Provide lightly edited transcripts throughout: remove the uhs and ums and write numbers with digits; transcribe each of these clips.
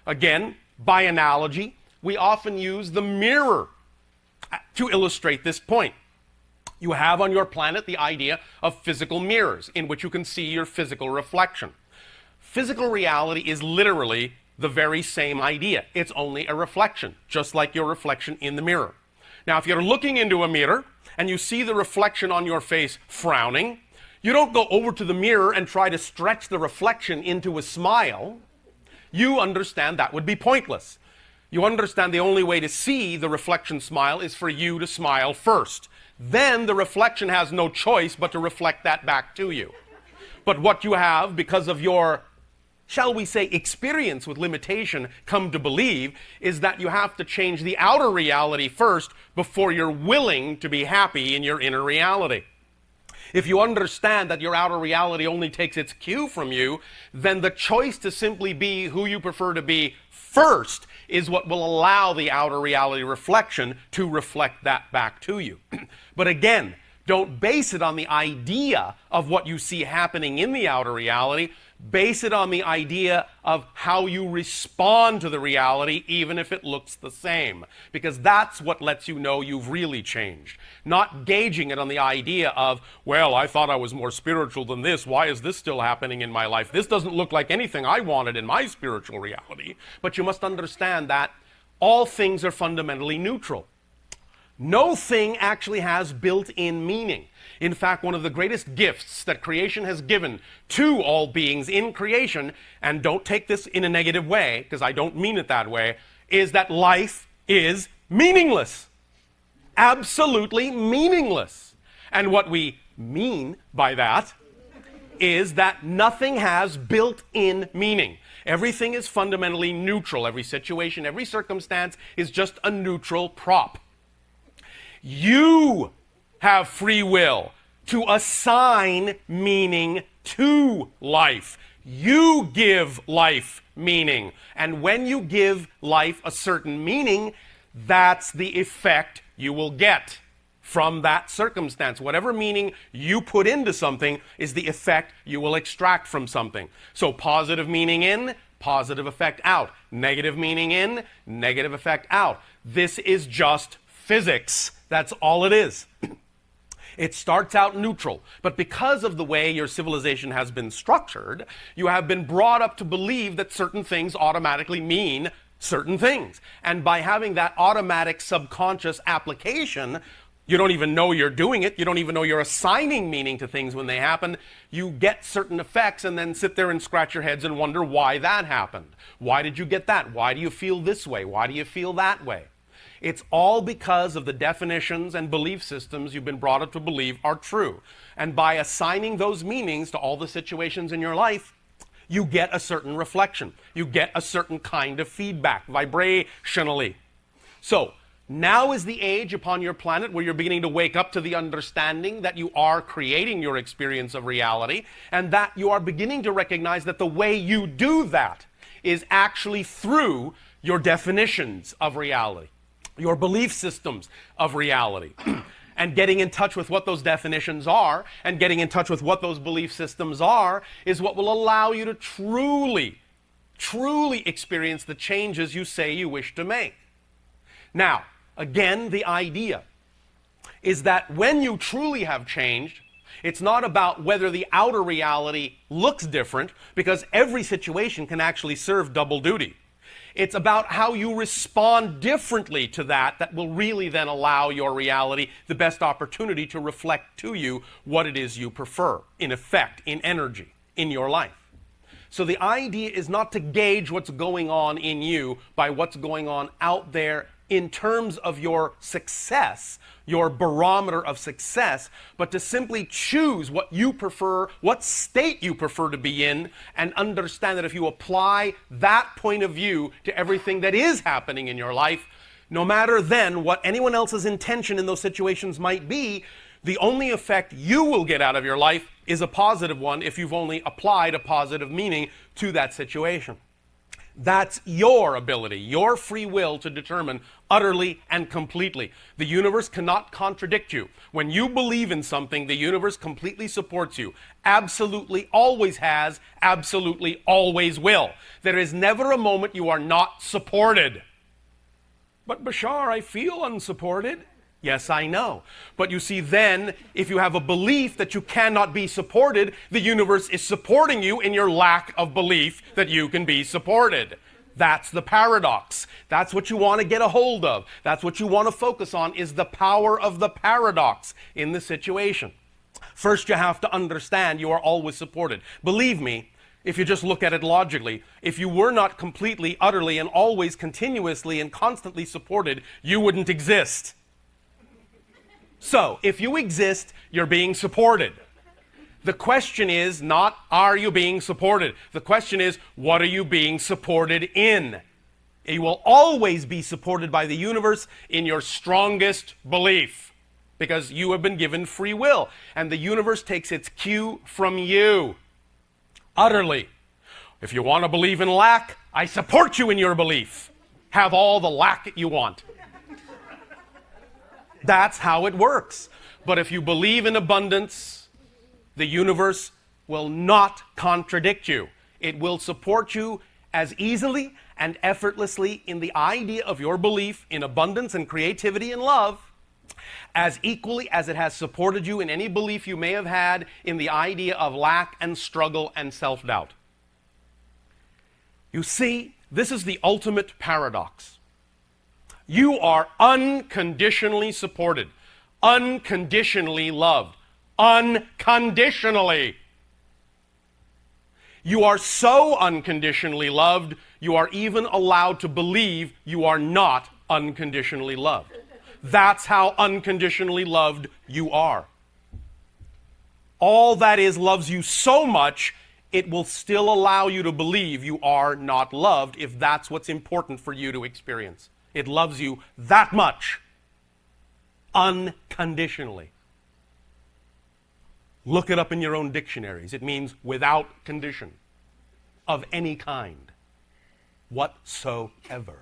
Again, by analogy, we often use the mirror to illustrate this point. You have on your planet the idea of physical mirrors in which you can see your physical reflection. Physical reality is literally the very same idea. It's only a reflection, just like your reflection in the mirror. Now, if you're looking into a mirror and you see the reflection on your face frowning, you don't go over to the mirror and try to stretch the reflection into a smile. You understand that would be pointless. You understand the only way to see the reflection smile is for you to smile first. Then the reflection has no choice but to reflect that back to you. But what you have, because of your, shall we say, experience with limitation, come to believe, is that you have to change the outer reality first before you're willing to be happy in your inner reality. If you understand that your outer reality only takes its cue from you, then the choice to simply be who you prefer to be first is what will allow the outer reality reflection to reflect that back to you. But again, don't base it on the idea of what you see happening in the outer reality. Base it on the idea of how you respond to the reality, even if it looks the same. Because that's what lets you know you've really changed. Not gauging it on the idea of, well, I thought I was more spiritual than this. Why is this still happening in my life? This doesn't look like anything I wanted in my spiritual reality. But you must understand that all things are fundamentally neutral. No thing actually has built-in meaning. In fact, one of the greatest gifts that creation has given to all beings in creation, and don't take this in a negative way, because I don't mean it that way, is that life is meaningless. Absolutely meaningless. And what we mean by that is that nothing has built-in meaning. Everything is fundamentally neutral. Every situation, every circumstance is just a neutral prop. You have free will to assign meaning to life. You give life meaning. And when you give life a certain meaning, that's the effect you will get from that circumstance. Whatever meaning you put into something is the effect you will extract from something. So positive meaning in, positive effect out. Negative meaning in, negative effect out. This is just physics. That's all it is. It starts out neutral, but because of the way your civilization has been structured, you have been brought up to believe that certain things automatically mean certain things. And by having that automatic subconscious application, you don't even know you're doing it. You don't even know you're assigning meaning to things when they happen. You get certain effects and then sit there and scratch your heads and wonder why that happened. Why did you get that? Why do you feel this way? Why do you feel that way? It's all because of the definitions and belief systems you've been brought up to believe are true. And by assigning those meanings to all the situations in your life, you get a certain reflection. You get a certain kind of feedback, vibrationally. So, now is the age upon your planet where you're beginning to wake up to the understanding that you are creating your experience of reality, and that you are beginning to recognize that the way you do that is actually through your definitions of reality. Your belief systems of reality. And getting in touch with what those definitions are and getting in touch with what those belief systems are is what will allow you to truly experience the changes you say you wish to make. Now, again, the idea is that when you truly have changed, it's not about whether the outer reality looks different, because every situation can actually serve double duty. It's about how you respond differently to that will really then allow your reality the best opportunity to reflect to you what it is you prefer, in effect, in energy, in your life. So the idea is not to gauge what's going on in you by what's going on out there in terms of your success, your barometer of success, but to simply choose what you prefer, what state you prefer to be in, and understand that if you apply that point of view to everything that is happening in your life, no matter then what anyone else's intention in those situations might be, the only effect you will get out of your life is a positive one if you've only applied a positive meaning to that situation. That's your ability, your free will to determine utterly and completely. The universe cannot contradict you. When you believe in something, the universe completely supports you. Absolutely always has, absolutely always will. There is never a moment you are not supported. But Bashar, I feel unsupported. Yes, I know. But you see, then, if you have a belief that you cannot be supported, the universe is supporting you in your lack of belief that you can be supported. That's the paradox. That's what you want to get a hold of. That's what you want to focus on, is the power of the paradox in the situation. First, you have to understand you are always supported. Believe me, if you just look at it logically, if you were not completely, utterly, and always continuously and constantly supported, you wouldn't exist. So, if you exist, you're being supported. The question is not, are you being supported? The question is, what are you being supported in? You will always be supported by the universe in your strongest belief, because you have been given free will, and the universe takes its cue from you. Utterly. If you want to believe in lack, I support you in your belief. Have all the lack you want. That's how it works. But if you believe in abundance, the universe will not contradict you. It will support you as easily and effortlessly in the idea of your belief in abundance and creativity and love, as equally as it has supported you in any belief you may have had in the idea of lack and struggle and self-doubt. You see, this is the ultimate paradox. You are unconditionally supported, unconditionally loved, unconditionally. You are so unconditionally loved, you are even allowed to believe you are not unconditionally loved. That's how unconditionally loved you are. All that is loves you so much, it will still allow you to believe you are not loved if that's what's important for you to experience. It loves you that much, unconditionally. Look it up in your own dictionaries. It means without condition of any kind whatsoever.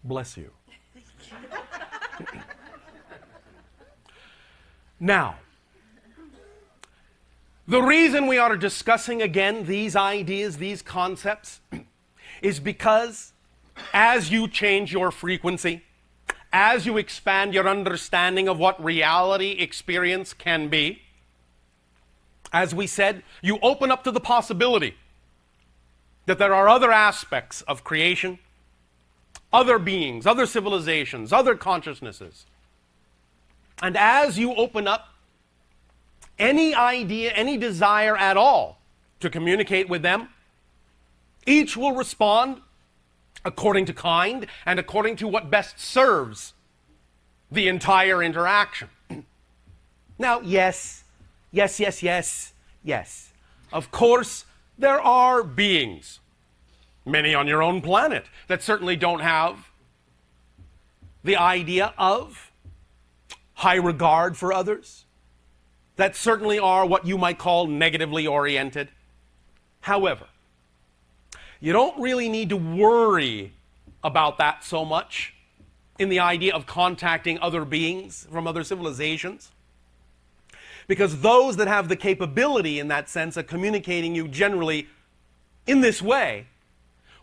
Bless you. Now, the reason we are discussing again these ideas, these concepts, is because as you change your frequency, as you expand your understanding of what reality experience can be, as we said, you open up to the possibility that there are other aspects of creation, other beings, other civilizations, other consciousnesses. And as you open up any idea, any desire at all to communicate with them, each will respond according to kind and according to what best serves the entire interaction. Now, yes. Of course, there are beings, many on your own planet, that certainly don't have the idea of high regard for others, that certainly are what you might call negatively oriented. However, you don't really need to worry about that so much in the idea of contacting other beings from other civilizations, because those that have the capability in that sense of communicating you generally in this way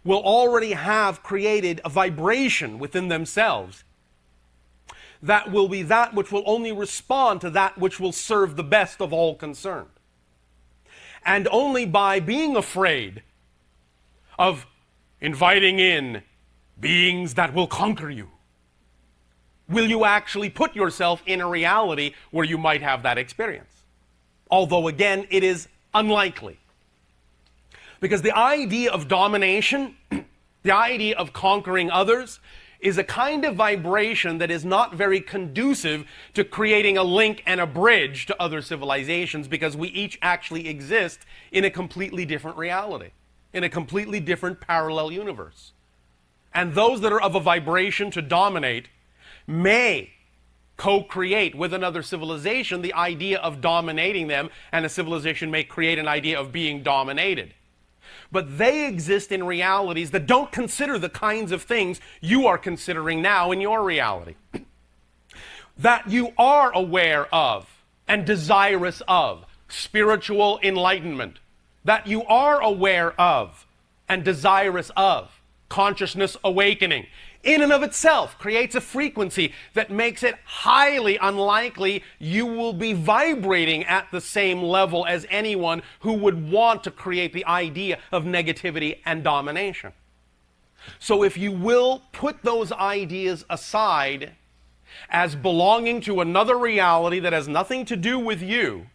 will already have created a vibration within themselves that will be that which will only respond to that which will serve the best of all concerned. And only by being afraid of inviting in beings that will conquer you will you actually put yourself in a reality where you might have that experience. Although, again, it is unlikely. Because the idea of domination, the idea of conquering others, is a kind of vibration that is not very conducive to creating a link and a bridge to other civilizations, because we each actually exist in a completely different reality, in a completely different parallel universe. And those that are of a vibration to dominate may co-create with another civilization the idea of dominating them, and a civilization may create an idea of being dominated. but they exist in realities that don't consider the kinds of things you are considering now in your reality. That you are aware of and desirous of spiritual enlightenment. That you are aware of and desirous of consciousness awakening, in and of itself creates a frequency that makes it highly unlikely you will be vibrating at the same level as anyone who would want to create the idea of negativity and domination. So if you will put those ideas aside as belonging to another reality that has nothing to do with you,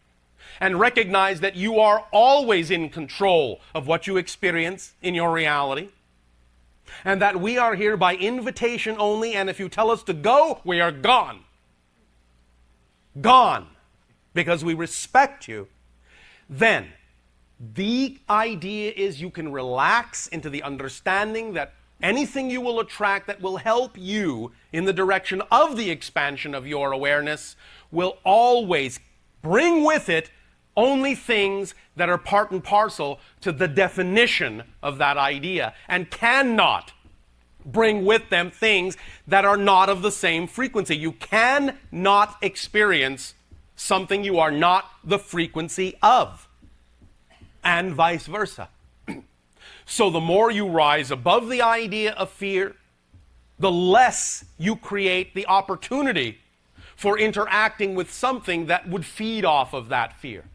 and recognize that you are always in control of what you experience in your reality, and that we are here by invitation only, and if you tell us to go, we are gone. Gone. Because we respect you. Then, the idea is you can relax into the understanding that anything you will attract that will help you in the direction of the expansion of your awareness will always bring with it only things that are part and parcel to the definition of that idea, and cannot bring with them things that are not of the same frequency. You cannot experience something you are not the frequency of, and vice versa. So the more you rise above the idea of fear, the less you create the opportunity for interacting with something that would feed off of that fear.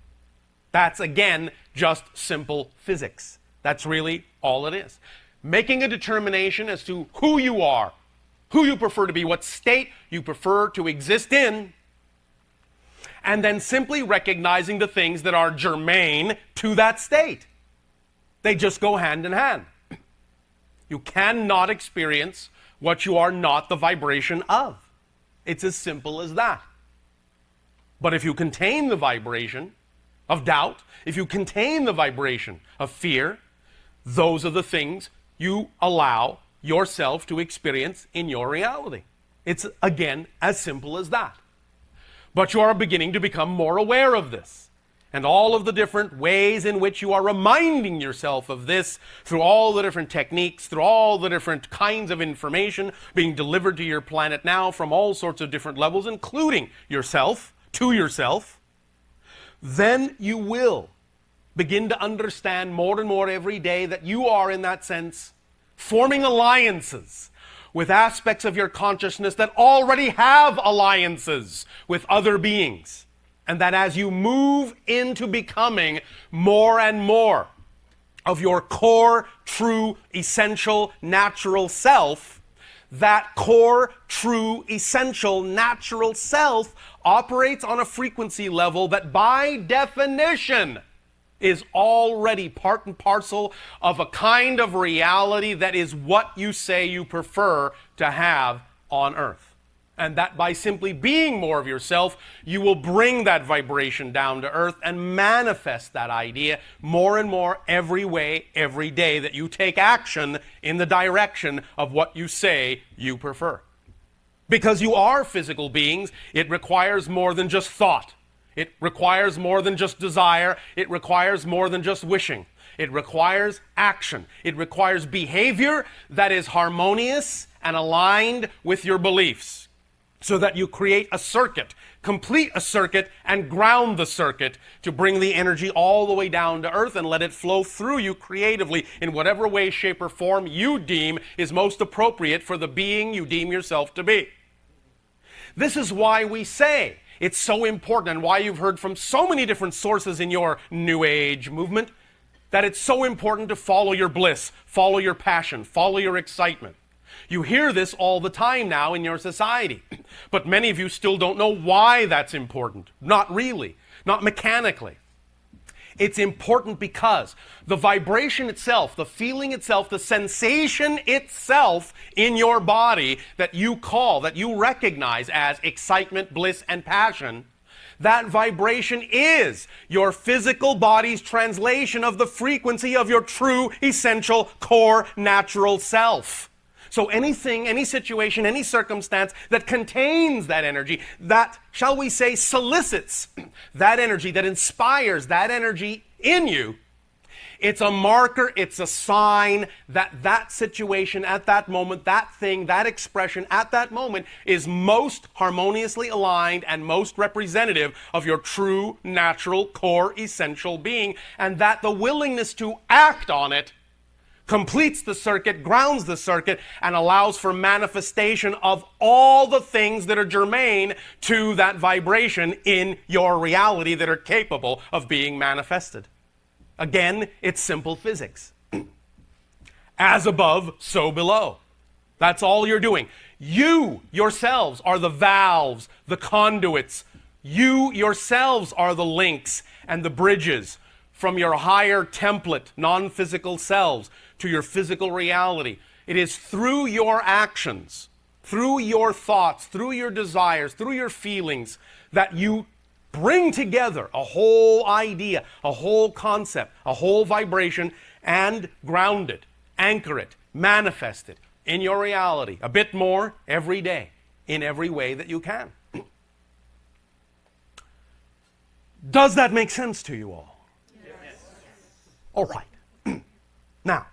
That's, again, just simple physics. That's really all it is. Making a determination as to who you are, who you prefer to be, what state you prefer to exist in, and then simply recognizing the things that are germane to that state. They just go hand in hand. You cannot experience what you are not the vibration of. It's as simple as that. But if you contain the vibration of doubt, if you contain the vibration of fear, those are the things you allow yourself to experience in your reality. It's, again, as simple as that. But you are beginning to become more aware of this, and all of the different ways in which you are reminding yourself of this through all the different techniques, through all the different kinds of information being delivered to your planet now from all sorts of different levels, including yourself, to yourself, then you will begin to understand more and more every day that you are, in that sense, forming alliances with aspects of your consciousness that already have alliances with other beings. And that as you move into becoming more and more of your core, true, essential, natural self, that core, true, essential, natural self operates on a frequency level that by definition is already part and parcel of a kind of reality that is what you say you prefer to have on earth. And that by simply being more of yourself, you will bring that vibration down to earth and manifest that idea more and more every way, every day that you take action in the direction of what you say you prefer. Because you are physical beings, it requires more than just thought. It requires more than just desire. It requires more than just wishing. It requires action. It requires behavior that is harmonious and aligned with your beliefs, so that you create a circuit, complete a circuit, and ground the circuit to bring the energy all the way down to earth and let it flow through you creatively in whatever way, shape, or form you deem is most appropriate for the being you deem yourself to be. This is why we say it's so important, and why you've heard from so many different sources in your New Age movement, that it's so important to follow your bliss, follow your passion, follow your excitement. You hear this all the time now in your society, but many of you still don't know why that's important. Not really, not mechanically. It's important because the vibration itself, the feeling itself, the sensation itself in your body that you call, that you recognize as excitement, bliss, and passion, that vibration is your physical body's translation of the frequency of your true, essential, core, natural self. So anything, any situation, any circumstance that contains that energy, that, shall we say, solicits that energy, that inspires that energy in you, It's a marker, it's a sign that that situation at that moment, that thing, that expression at that moment is most harmoniously aligned and most representative of your true, natural, core, essential being, and that the willingness to act on it completes the circuit, grounds the circuit, and allows for manifestation of all the things that are germane to that vibration in your reality that are capable of being manifested. Again, it's simple physics. As above, so below. That's all you're doing. You yourselves are the valves, the conduits. You yourselves are the links and the bridges from your higher template, non-physical selves to your physical reality. It is through your actions, through your thoughts, through your desires, through your feelings that you bring together a whole idea, a whole concept, a whole vibration, and ground it, anchor it, manifest it in your reality a bit more every day, in every way that you can. Does that make sense to you all? Yes. All right. Now,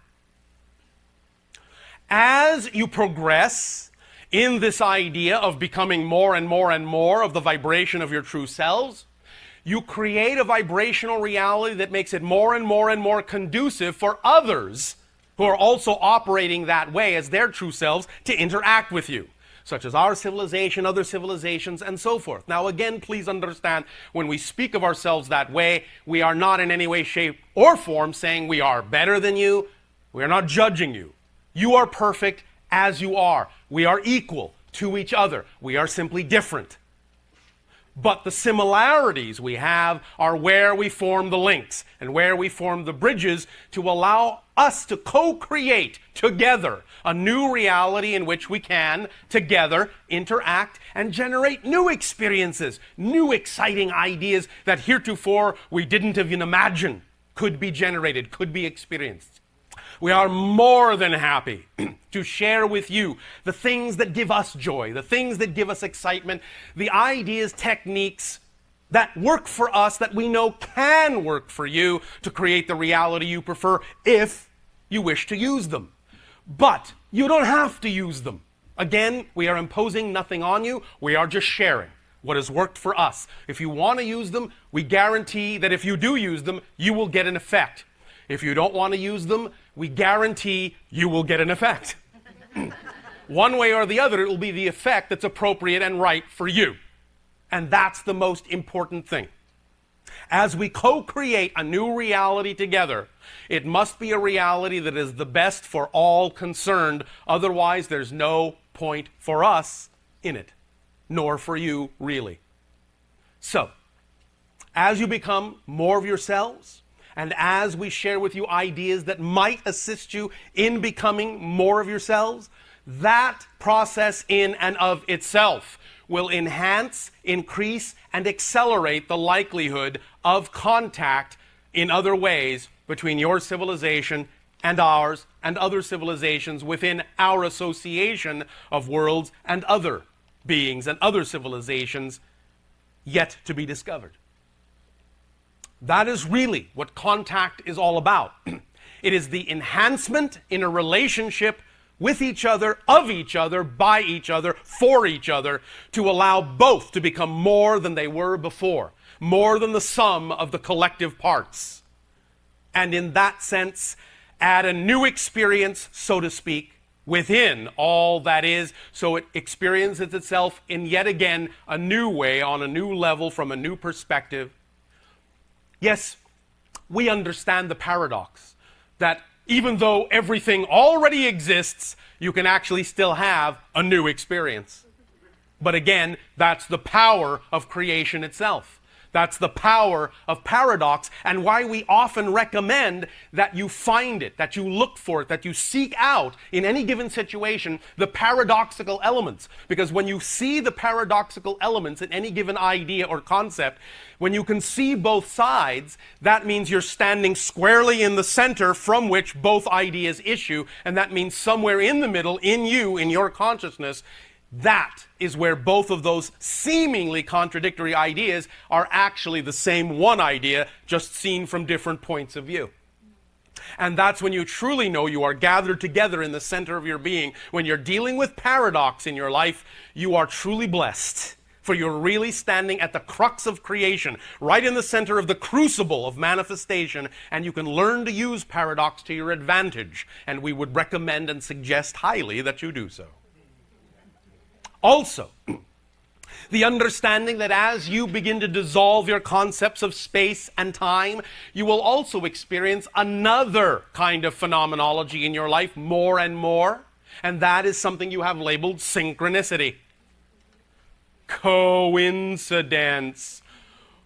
as you progress in this idea of becoming more and more and more of the vibration of your true selves, you create a vibrational reality that makes it more and more and more conducive for others who are also operating that way as their true selves to interact with you, such as our civilization, other civilizations, and so forth. Now again, please understand, when we speak of ourselves that way, we are not in any way, shape, or form saying we are better than you. We are not judging you. You are perfect as you are. We are equal to each other. We are simply different. But the similarities we have are where we form the links and where we form the bridges to allow us to co-create together a new reality in which we can together interact and generate new experiences, new exciting ideas that heretofore we didn't even imagine could be generated, could be experienced. We are more than happy to share with you the things that give us joy, the things that give us excitement, the ideas, techniques that work for us that we know can work for you to create the reality you prefer if you wish to use them. But you don't have to use them. Again, we are imposing nothing on you. We are just sharing what has worked for us. If you want to use them, we guarantee that if you do use them, you will get an effect. If you don't want to use them, we guarantee you will get an effect. One way or the other, it will be the effect that's appropriate and right for you. And that's the most important thing. As we co-create a new reality together, it must be a reality that is the best for all concerned. Otherwise, there's no point for us in it, nor for you, really. So, as you become more of yourselves, and as we share with you ideas that might assist you in becoming more of yourselves, that process in and of itself will enhance, increase, and accelerate the likelihood of contact in other ways between your civilization and ours and other civilizations within our association of worlds and other beings and other civilizations yet to be discovered. That is really what contact is all about. It is the enhancement in a relationship with each other, of each other, by each other, for each other, to allow both to become more than they were before, more than the sum of the collective parts. And in that sense, add a new experience, so to speak, within all that is, so it experiences itself in yet again a new way, on a new level, from a new perspective. Yes, we understand the paradox that even though everything already exists, you can actually still have a new experience. But again, that's the power of creation itself. That's the power of paradox, and why we often recommend that you find it, that you look for it, that you seek out in any given situation the paradoxical elements. Because when you see the paradoxical elements in any given idea or concept, when you can see both sides, that means you're standing squarely in the center from which both ideas issue, and that means somewhere in the middle, in you, in your consciousness, that is where both of those seemingly contradictory ideas are actually the same one idea, just seen from different points of view. And that's when you truly know you are gathered together in the center of your being. When you're dealing with paradox in your life, you are truly blessed. For you're really standing at the crux of creation, right in the center of the crucible of manifestation, and you can learn to use paradox to your advantage. And we would recommend and suggest highly that you do so. Also, the understanding that as you begin to dissolve your concepts of space and time, you will also experience another kind of phenomenology in your life more and more, and that is something you have labeled synchronicity. Coincidence.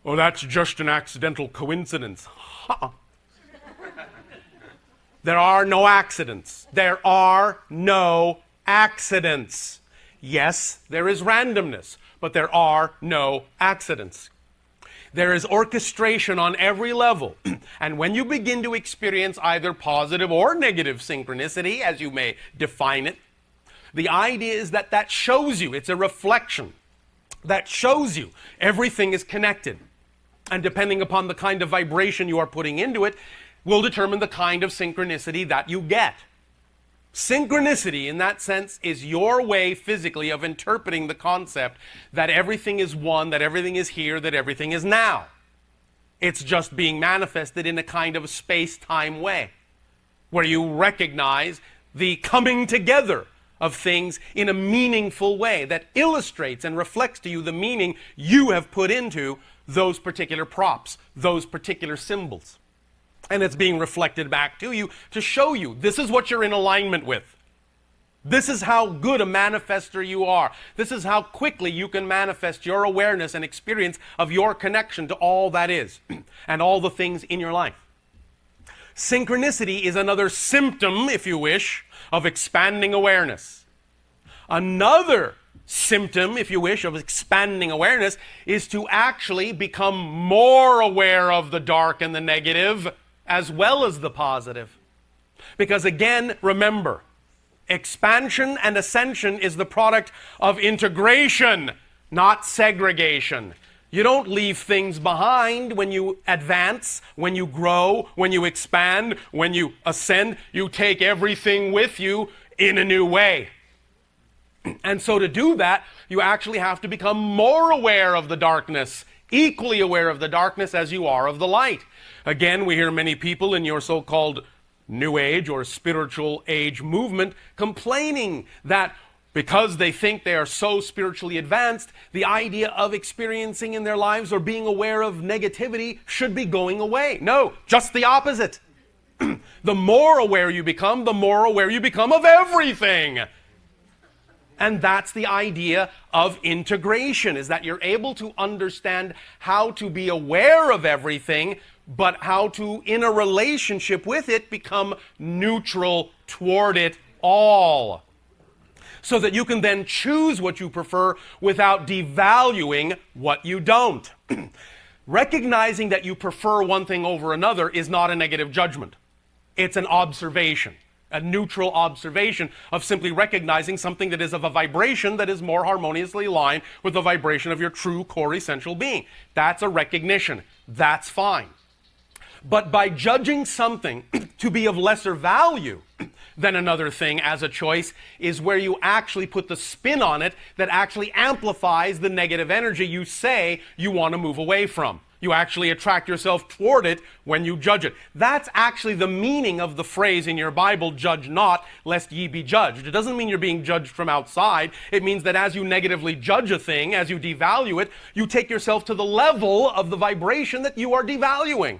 Oh, that's just an accidental coincidence. There are no accidents. There are no accidents. Yes, there is randomness, but there are no accidents. There is orchestration on every level. And when you begin to experience either positive or negative synchronicity, as you may define it, the idea is that that shows you, it's a reflection, that shows you everything is connected. And depending upon the kind of vibration you are putting into it, will determine the kind of synchronicity that you get. Synchronicity, in that sense, is your way physically of interpreting the concept that everything is one, that everything is here, that everything is now. It's just being manifested in a kind of space-time way, where you recognize the coming together of things in a meaningful way that illustrates and reflects to you the meaning you have put into those particular props, those particular symbols. And it's being reflected back to you to show you this is what you're in alignment with. This is how good a manifester you are. This is how quickly you can manifest your awareness and experience of your connection to all that is and all the things in your life. Synchronicity is another symptom, if you wish, of expanding awareness. Another symptom, if you wish, of expanding awareness is to actually become more aware of the dark and the negative as well as the positive. Because again, remember, expansion and ascension is the product of integration, not segregation. You don't leave things behind when you advance, when you grow, when you expand, when you ascend. You take everything with you in a new way. And so to do that, you actually have to become more aware of the darkness, equally aware of the darkness as you are of the light. Again, we hear many people in your so-called New Age or spiritual age movement complaining that because they think they are so spiritually advanced, the idea of experiencing in their lives or being aware of negativity should be going away. No, just the opposite. The more aware you become, the more aware you become of everything. And that's the idea of integration, is that you're able to understand how to be aware of everything, but how to, in a relationship with it, become neutral toward it all. So that you can then choose what you prefer without devaluing what you don't. Recognizing that you prefer one thing over another is not a negative judgment. It's an observation, a neutral observation of simply recognizing something that is of a vibration that is more harmoniously aligned with the vibration of your true core essential being. That's a recognition. That's fine. But by judging something to be of lesser value than another thing as a choice is where you actually put the spin on it that actually amplifies the negative energy you say you want to move away from. You actually attract yourself toward it when you judge it. That's actually the meaning of the phrase in your Bible, judge not, lest ye be judged. It doesn't mean you're being judged from outside. It means that as you negatively judge a thing, as you devalue it, you take yourself to the level of the vibration that you are devaluing.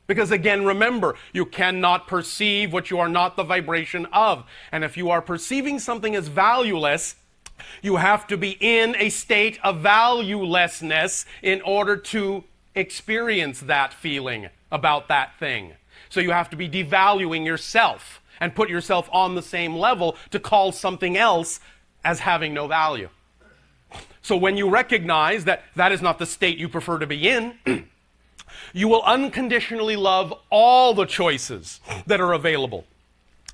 Because again, remember, you cannot perceive what you are not the vibration of. And if you are perceiving something as valueless, you have to be in a state of valuelessness in order to experience that feeling about that thing. So you have to be devaluing yourself and put yourself on the same level to call something else as having no value. So when you recognize that that is not the state you prefer to be in, you will unconditionally love all the choices that are available,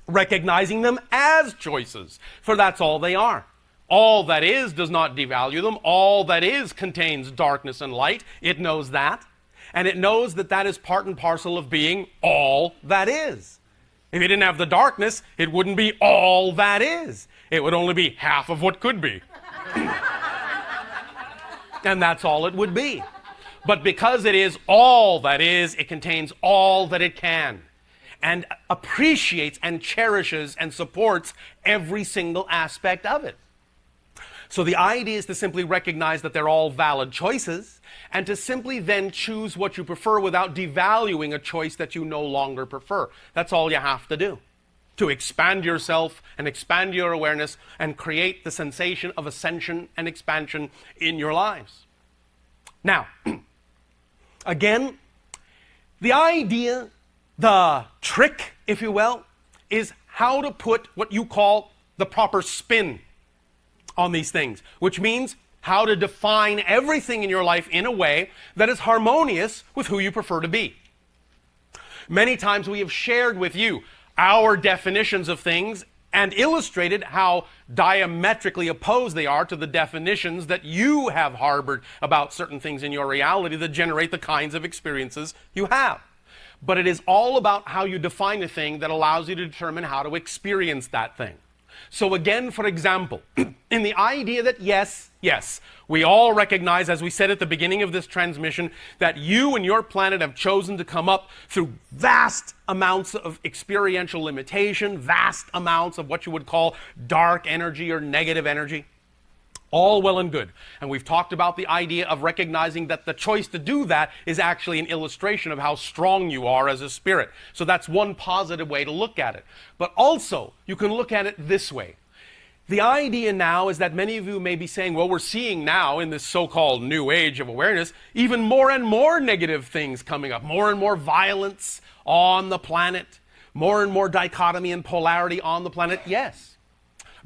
recognizing them as choices, for that's all they are. All that is does not devalue them. All that is contains darkness and light. It knows that. And it knows that that is part and parcel of being all that is. If you didn't have the darkness, it wouldn't be all that is. It would only be half of what could be. And that's all it would be. But because it is all that is, it contains all that it can, and appreciates and cherishes and supports every single aspect of it. So the idea is to simply recognize that they're all valid choices, and to simply then choose what you prefer without devaluing a choice that you no longer prefer. That's all you have to do, to expand yourself and expand your awareness and create the sensation of ascension and expansion in your lives. Now, again, the idea, the trick, if you will, is how to put what you call the proper spin on these things, which means how to define everything in your life in a way that is harmonious with who you prefer to be. Many times we have shared with you our definitions of things and illustrated how diametrically opposed they are to the definitions that you have harbored about certain things in your reality that generate the kinds of experiences you have. But it is all about how you define a thing that allows you to determine how to experience that thing. So again, for example, in the idea that yes, we all recognize, as we said at the beginning of this transmission, that you and your planet have chosen to come up through vast amounts of experiential limitation, vast amounts of what you would call dark energy or negative energy. All well and good. And we've talked about the idea of recognizing that the choice to do that is actually an illustration of how strong you are as a spirit. So that's one positive way to look at it. But also, you can look at it this way. The idea now is that many of you may be saying, well, we're seeing now in this so-called new age of awareness, even more and more negative things coming up, more and more violence on the planet, more and more dichotomy and polarity on the planet. Yes.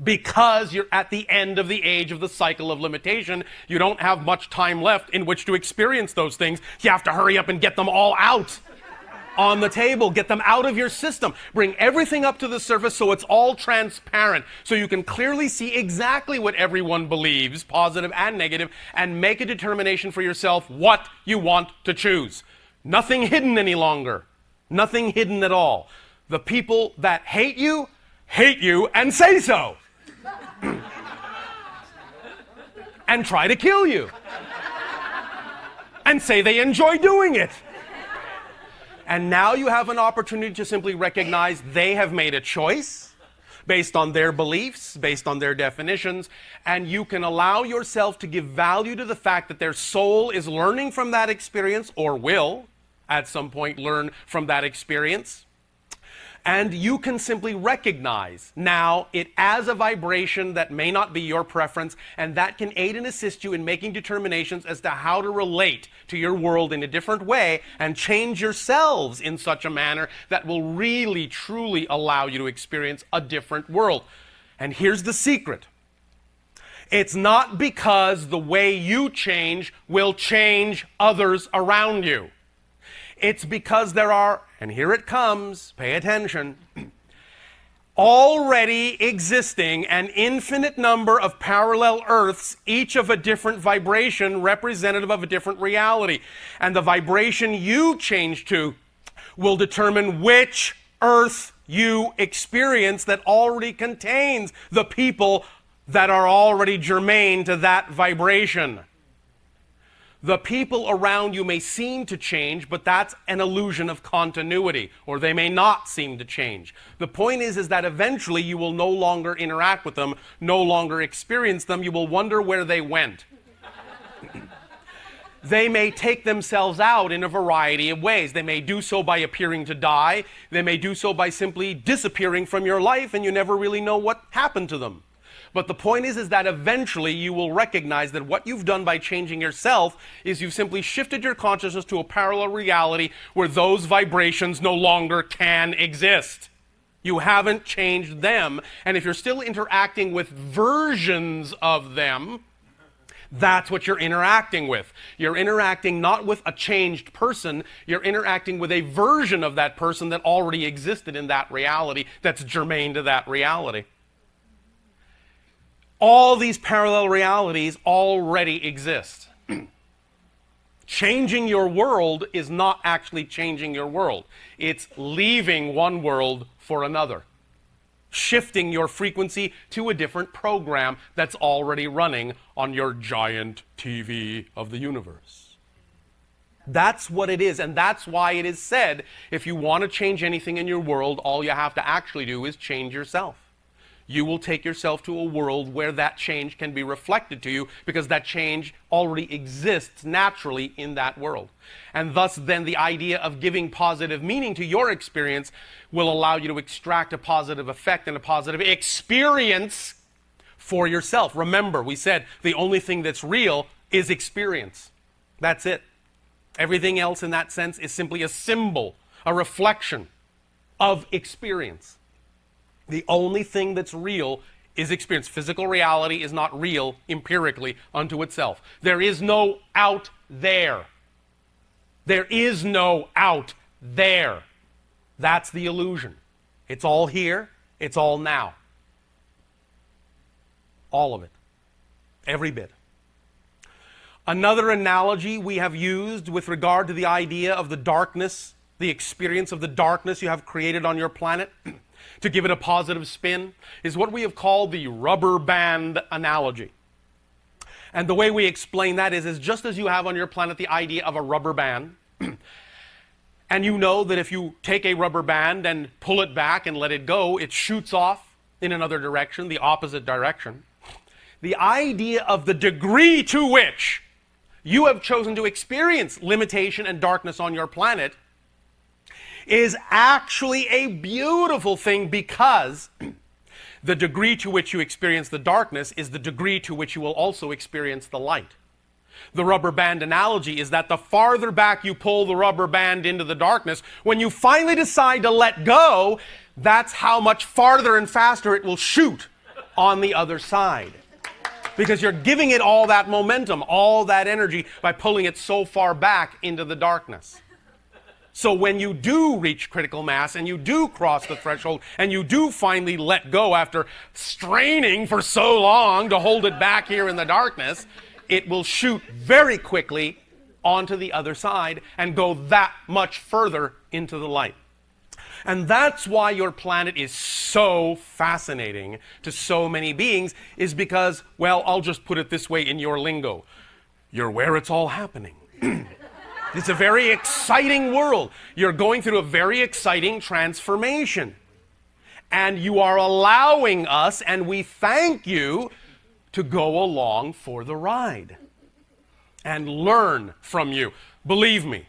Because you're at the end of the age of the cycle of limitation, you don't have much time left in which to experience those things. You have to hurry up and get them all out on the table, get them out of your system, bring everything up to the surface so it's all transparent, so you can clearly see exactly what everyone believes, positive and negative, and make a determination for yourself what you want to choose. Nothing hidden any longer. Nothing hidden at all. The people that hate you and say so. And try to kill you. And say they enjoy doing it. And now you have an opportunity to simply recognize they have made a choice based on their beliefs, based on their definitions, and you can allow yourself to give value to the fact that their soul is learning from that experience, or will at some point learn from that experience. And you can simply recognize now it as a vibration that may not be your preference, and that can aid and assist you in making determinations as to how to relate to your world in a different way and change yourselves in such a manner that will really, truly allow you to experience a different world. And here's the secret. It's not because the way you change will change others around you. It's because there are, and here it comes, pay attention, already existing an infinite number of parallel Earths, each of a different vibration, representative of a different reality. And the vibration you change to will determine which Earth you experience that already contains the people that are already germane to that vibration. The people around you may seem to change, but that's an illusion of continuity, or they may not seem to change. The point is that eventually you will no longer interact with them, no longer experience them. You will wonder where they went. They may take themselves out in a variety of ways. They may do so by appearing to die. They may do so by simply disappearing from your life, and you never really know what happened to them. But the point is that eventually you will recognize that what you've done by changing yourself is you've simply shifted your consciousness to a parallel reality where those vibrations no longer can exist. You haven't changed them. And if you're still interacting with versions of them, that's what you're interacting with. You're interacting not with a changed person, you're interacting with a version of that person that already existed in that reality, that's germane to that reality. All these parallel realities already exist. Changing your world is not actually changing your world. It's leaving one world for another. Shifting your frequency to a different program that's already running on your giant TV of the universe. That's what it is, and that's why it is said, if you want to change anything in your world, all you have to actually do is change yourself. You will take yourself to a world where that change can be reflected to you, because that change already exists naturally in that world. And thus then the idea of giving positive meaning to your experience will allow you to extract a positive effect and a positive experience for yourself. Remember, we said the only thing that's real is experience. That's it. Everything else in that sense is simply a symbol, a reflection of experience. The only thing that's real is experience. Physical reality is not real empirically unto itself. There is no out there. There is no out there. That's the illusion. It's all here. It's all now. All of it. Every bit. Another analogy we have used with regard to the idea of the darkness, the experience of the darkness you have created on your planet, to give it a positive spin, is what we have called the rubber band analogy. And the way we explain that is just as you have on your planet the idea of a rubber band, and you know that if you take a rubber band and pull it back and let it go, it shoots off in another direction, the opposite direction. The idea of the degree to which you have chosen to experience limitation and darkness on your planet is actually a beautiful thing, because the degree to which you experience the darkness is the degree to which you will also experience the light. The rubber band analogy is that the farther back you pull the rubber band into the darkness, when you finally decide to let go, that's how much farther and faster it will shoot on the other side. Because you're giving it all that momentum, all that energy, by pulling it so far back into the darkness. So when you do reach critical mass and you do cross the threshold and you do finally let go after straining for so long to hold it back here in the darkness, it will shoot very quickly onto the other side and go that much further into the light. And that's why your planet is so fascinating to so many beings, is because, well, I'll just put it this way in your lingo. You're where it's all happening. It's a very exciting world. You're going through a very exciting transformation. And you are allowing us, and we thank you, to go along for the ride and learn from you. Believe me,